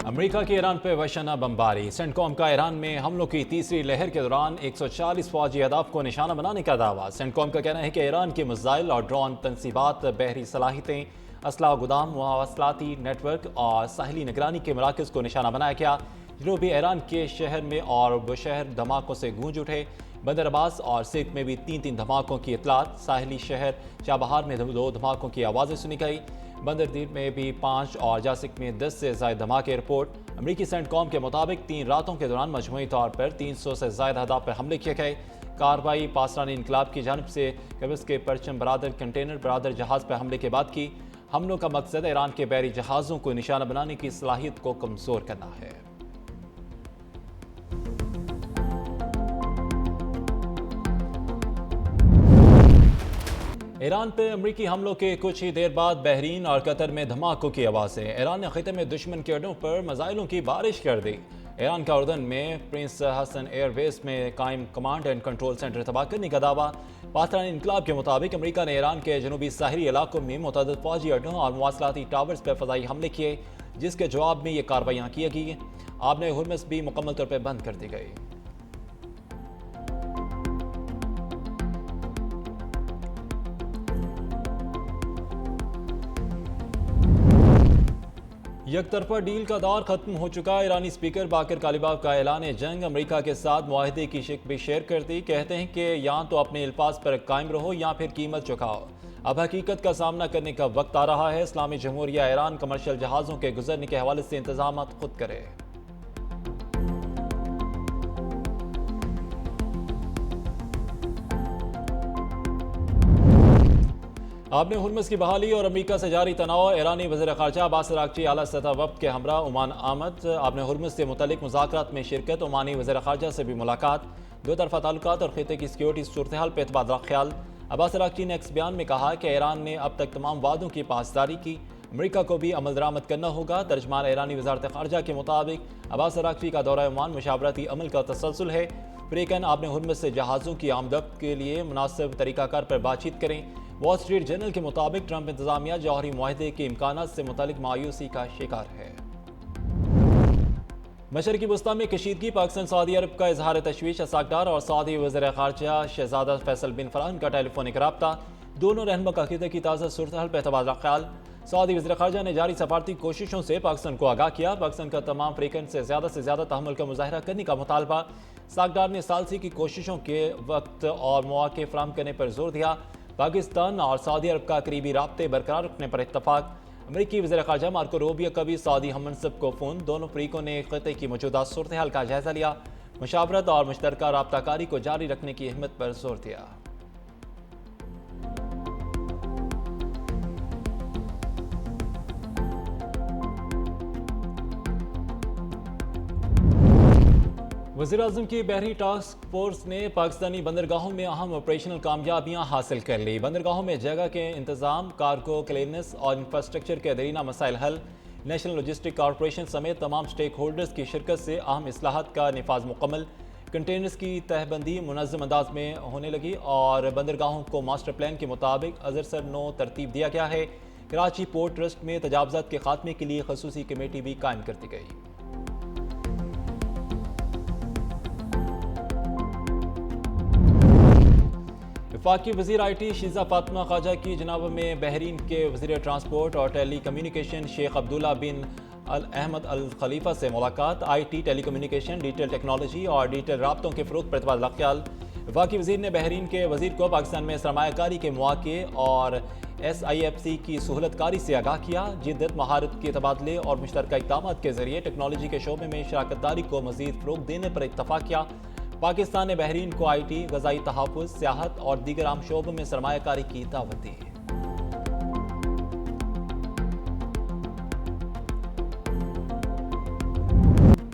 امریکہ کی ایران پہ وحشانہ بمباری۔ سینٹ کام کا ایران میں حملوں کی تیسری لہر کے دوران 140 فوجی اہداف کو نشانہ بنانے کا دعویٰ۔ سینٹ کام کا کہنا ہے کہ ایران کے میزائل اور ڈرون تنصیبات، بحری صلاحیتیں، اسلحہ گودام، مواصلاتی نیٹ ورک اور ساحلی نگرانی کے مراکز کو نشانہ بنایا گیا۔ جنوبی ایران کے شہر میں اور بشہر دھماکوں سے گونج اٹھے۔ بندر عباس اور سرت میں بھی تین دھماکوں کی اطلاعات۔ ساحلی شہر چابہار میں 2 دھماکوں کی آوازیں سنی گئی۔ بندردیر میں بھی 5 اور جاسک میں 10 سے زائد دھماکے رپورٹ۔ امریکی سینٹ کام کے مطابق 3 راتوں کے دوران مجموعی طور پر 300 سے زائد اہداف پر حملے کیے گئے۔ کارروائی پاسداران انقلاب کی جانب سے قبرص کے پرچم بردار کنٹینر بردار جہاز پر حملے کے بعد کی۔ حملوں کا مقصد ایران کے بحری جہازوں کو نشانہ بنانے کی صلاحیت کو کمزور کرنا ہے۔ ایران پہ امریکی حملوں کے کچھ ہی دیر بعد بحرین اور قطر میں دھماکوں کی آوازیں۔ ایران نے خطے میں دشمن کے اڈوں پر میزائلوں کی بارش کر دی۔ ایران کا اردن میں پرنس حسن ایئر بیس میں قائم کمانڈ اینڈ کنٹرول سینٹر تباہ کرنے کا دعویٰ۔ پاسداران انقلاب کے مطابق امریکہ نے ایران کے جنوبی ساحلی علاقوں میں متعدد فوجی اڈوں اور مواصلاتی ٹاورز پر فضائی حملے کیے، جس کے جواب میں یہ کارروائیاں کی گئی۔ آبِ ہرمز بھی مکمل طور پر بند کر دی گئی۔ یک طرفہ ڈیل کا دور ختم ہو چکا۔ ایرانی اسپیکر باقر کالیباف کا اعلان جنگ امریکہ کے ساتھ معاہدے کی شک بھی شیئر کر دی۔ کہتے ہیں کہ یا تو اپنے الفاظ پر قائم رہو یا پھر قیمت چکاؤ۔ اب حقیقت کا سامنا کرنے کا وقت آ رہا ہے۔ اسلامی جمہوریہ ایران کمرشل جہازوں کے گزرنے کے حوالے سے انتظامات خود کرے۔ آبِ ہرمز کی بحالی اور امریکہ سے جاری تناؤ۔ ایرانی وزیر خارجہ عباس اراغچی اعلیٰ سطح وفد کے ہمراہ عمان آمد۔ آبِ ہرمز سے متعلق مذاکرات میں شرکت۔ عمانی وزیر خارجہ سے بھی ملاقات۔ 2 طرفہ تعلقات اور خطے کی سیکیورٹی صورتحال پہ تبادلہ خیال۔ عباس اراغچی نے ایک بیان میں کہا کہ ایران نے اب تک تمام وعدوں کی پاسداری کی، امریکہ کو بھی عمل درآمد کرنا ہوگا۔ ترجمان ایرانی وزارت خارجہ کے مطابق عباس اراغچی کا دورہ عمان مشاورتی عمل کا تسلسل ہے۔ فریقین آبِ ہرمز سے جہازوں کی آمد و رفت کے لیے مناسب طریقہ کار پر بات چیت کریں۔ وال اسٹریٹ جرنل کے مطابق ٹرمپ انتظامیہ جوہری معاہدے کے امکانات سے متعلق مایوسی کا شکار ہے۔ مشرقی وسطیٰ میں کشیدگی۔ پاکستان سعودی عرب کا اظہار تشویش۔ اسحاق ڈار اور سعودی وزیر خارجہ شہزادہ فیصل بن فرحان کا ٹیلی فونک رابطہ۔ دونوں رہنما کا خطے کی تازہ صورتحال پہ تبادلہ خیال۔ سعودی وزیر خارجہ نے جاری سفارتی کوششوں سے پاکستان کو آگاہ کیا۔ پاکستان کا تمام فریقین سے زیادہ تحمل کا مظاہرہ کرنے کا مطالبہ۔ اسحاق ڈار نے ثالثی کی کوششوں کے وقت اور مواقع فراہم کرنے پر زور دیا۔ پاکستان اور سعودی عرب کا قریبی رابطے برقرار رکھنے پر اتفاق۔ امریکی وزیر خارجہ مارکو روبیو کا بھی سعودی ہم منصب کو فون۔ دونوں فریقوں نے خطے کی موجودہ صورتحال کا جائزہ لیا، مشاورت اور مشترکہ رابطہ کاری کو جاری رکھنے کی اہمیت پر زور دیا۔ وزیراعظم کی بحری ٹاسک فورس نے پاکستانی بندرگاہوں میں اہم آپریشنل کامیابیاں حاصل کر لی۔ بندرگاہوں میں جگہ کے انتظام، کارگو کلیئرنس اور انفراسٹرکچر کے دیرینہ مسائل حل۔ نیشنل لاجسٹک کارپوریشن سمیت تمام سٹیک ہولڈرز کی شرکت سے اہم اصلاحات کا نفاذ مکمل۔ کنٹینرز کی تہ بندی منظم انداز میں ہونے لگی اور بندرگاہوں کو ماسٹر پلان کے مطابق ازرسر نو ترتیب دیا گیا ہے۔ کراچی پورٹ ٹرسٹ میں تجاوزات کے خاتمے کے لیے خصوصی کمیٹی بھی قائم کر دی گئی۔ وفاقی وزیر آئی ٹی شیزہ فاطمہ خواجہ کی جناب میں بحرین کے وزیر ٹرانسپورٹ اور ٹیلی کمیونیکیشن شیخ عبداللہ بن احمد الخلیفہ سے ملاقات۔ I T, telecommunication, digital technology اور ڈیجیٹل رابطوں کے فروغ پر تبادلہ خیال۔ وفاقی وزیر نے بحرین کے وزیر کو پاکستان میں سرمایہ کاری کے مواقع اور SIFC کی سہولت کاری سے آگاہ کیا۔ جدت، مہارت کے تبادلے اور مشترکہ اقدامات کے ذریعے ٹیکنالوجی کے شعبے میں شراکت داری کو مزید فروغ دینے پر اتفاق کیا۔ پاکستان نے بحرین کو آئی ٹی، غذائی تحفظ، سیاحت اور دیگر اہم شعبوں میں سرمایہ کاری کی دعوت دی۔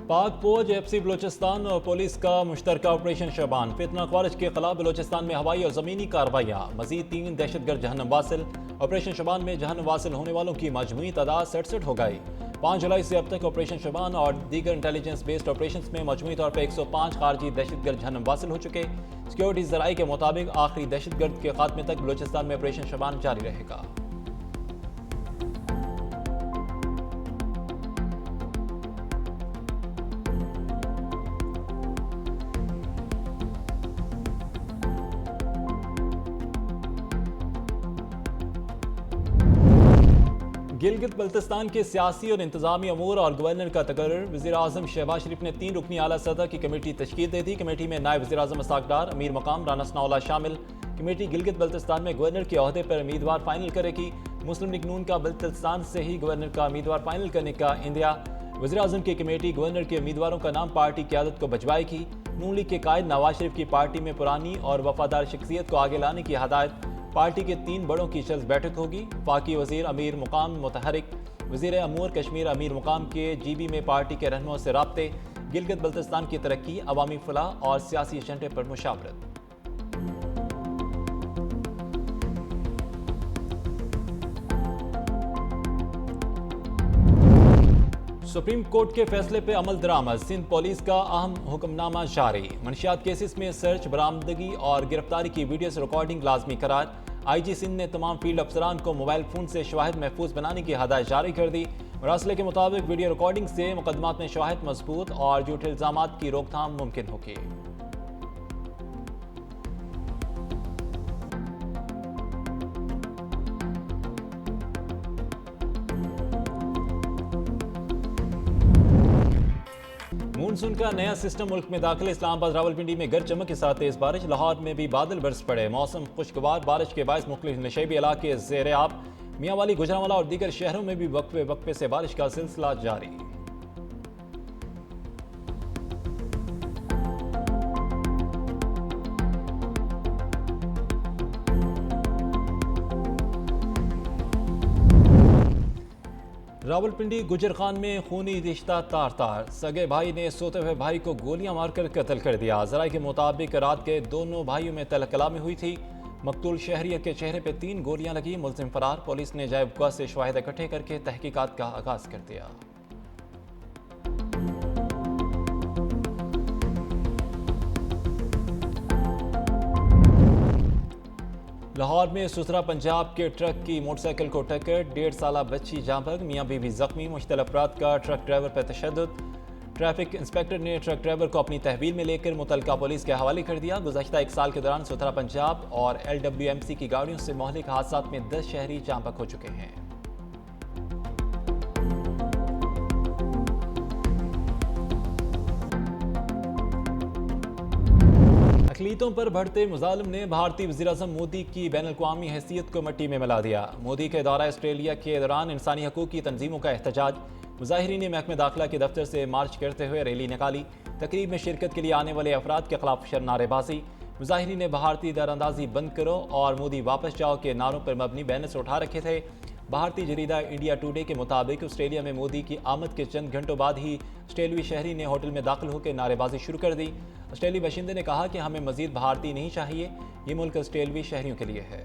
پاک فوج، FCC بلوچستان اور پولیس کا مشترکہ آپریشن شبان۔ فتنہ خوارج کے خلاف بلوچستان میں ہوائی اور زمینی کارروائیاں۔ مزید 3 دہشت گرد جہنم واصل۔ آپریشن شبان میں جہنم واصل ہونے والوں کی مجموعی تعداد 67 ہو گئی۔ 5 جولائی سے اب تک آپریشن شبان اور دیگر انٹیلیجنس بیسڈ آپریشنز میں مجموعی طور پر 105 خارجی دہشت گرد جہنم واصل ہو چکے۔ سیکیورٹی ذرائع کے مطابق آخری دہشت گرد کے خاتمے تک بلوچستان میں آپریشن شبان جاری رہے گا۔ گلگت بلتستان کے سیاسی اور انتظامی امور اور گورنر کا تقرر۔ وزیر اعظم شہباز شریف نے 3 رکنی اعلیٰ سطح کی کمیٹی تشکیل دے دی۔ کمیٹی میں نائب وزیر اعظم اسحاق ڈار، امیر مقام رانا ثناء اللہ شامل۔ کمیٹی گلگت بلتستان میں گورنر کے عہدے پر امیدوار فائنل کرے گی۔ مسلم لیگ نون کا بلتستان سے ہی گورنر کا امیدوار فائنل کرنے کا اندیا۔ وزیر اعظم کی کمیٹی گورنر کے امیدواروں کا نام پارٹی قیادت کو بھجوائے گی۔ نون لیگ کے قائد نواز شریف کی پارٹی میں پرانی اور وفادار شخصیت کو آگے لانے کی ہدایت۔ پارٹی کے 3 بڑوں کی جلد بیٹھک ہوگی۔ وفاقی وزیر امیر مقام متحرک، وزیر امور کشمیر امیر مقام کے جی بی میں پارٹی کے رہنماؤں سے رابطے، گلگت بلتستان کی ترقی، عوامی فلاح اور سیاسی ایجنڈے پر مشاورت۔ سپریم کورٹ کے فیصلے پہ عمل درآمد، سندھ پولیس کا اہم حکم نامہ جاری۔ منشیات کیسز میں سرچ، برآمدگی اور گرفتاری کی ویڈیوز ریکارڈنگ لازمی قرار۔ آئی جی سندھ نے تمام فیلڈ افسران کو موبائل فون سے شواہد محفوظ بنانے کی ہدایت جاری کر دی۔ مراسلے کے مطابق ویڈیو ریکارڈنگ سے مقدمات میں شواہد مضبوط اور جھوٹے الزامات کی روک تھام ممکن ہوگی۔ مونسون کا نیا سسٹم ملک میں داخل، اسلام آباد راولپنڈی میں گرج چمک کے ساتھ تیز بارش، لاہور میں بھی بادل برس پڑے، موسم خوشگوار، بارش کے باعث مختلف نشیبی علاقے زیر آب، میاں والی، گوجرانوالہ اور دیگر شہروں میں بھی وقفے وقفے سے بارش کا سلسلہ جاری۔ راولپنڈی گجر خان میں خونی رشتہ تار تار، سگے بھائی نے سوتے ہوئے بھائی کو گولیاں مار کر قتل کر دیا۔ ذرائع کے مطابق رات کے دونوں بھائیوں میں تلہ کلامی ہوئی تھی۔ مقتول شہریت کے چہرے پہ 3 گولیاں لگی، ملزم فرار۔ پولیس نے جائے وقوع سے شواہد اکٹھے کر کے تحقیقات کا آغاز کر دیا۔ لاہور میں سسرا پنجاب کے ٹرک کی موٹر سائیکل کو ٹکر، 1.5 سالہ بچی جاں بحق، میاں بیوی زخمی، مشتعل افراد کا ٹرک ڈرائیور پر تشدد۔ ٹریفک انسپکٹر نے ٹرک ڈرائیور کو اپنی تحویل میں لے کر متعلقہ پولیس کے حوالے کر دیا۔ گزشتہ 1 سال کے دوران سسرا پنجاب اور LWMC کی گاڑیوں سے مہلک حادثات میں 10 شہری جاں بحق ہو چکے ہیں۔ اقلیتوں پر بڑھتے مظالم نے بھارتی وزیر اعظم مودی کی بین الاقوامی حیثیت کو مٹی میں ملا دیا۔ مودی کے دورہ آسٹریلیا کے دوران انسانی حقوق کی تنظیموں کا احتجاج، مظاہرین نے محکمہ داخلہ کے دفتر سے مارچ کرتے ہوئے ریلی نکالی۔ تقریب میں شرکت کے لیے آنے والے افراد کے خلاف نعرے بازی، مظاہرین نے بھارتی دار اندازی بند کرو اور مودی واپس جاؤ کے نعروں پر مبنی بینرز اٹھا رکھے تھے۔ بھارتی جریدہ انڈیا ٹوڈے کے مطابق آسٹریلیا میں مودی کی آمد کے چند گھنٹوں بعد ہی آسٹریلوی شہری نے ہوٹل میں داخل ہو کے نعرے بازی شروع کر دی۔ آسٹریلوی باشندے نے کہا کہ ہمیں مزید بھارتی نہیں چاہیے، یہ ملک آسٹریلوی شہریوں کے لیے ہے۔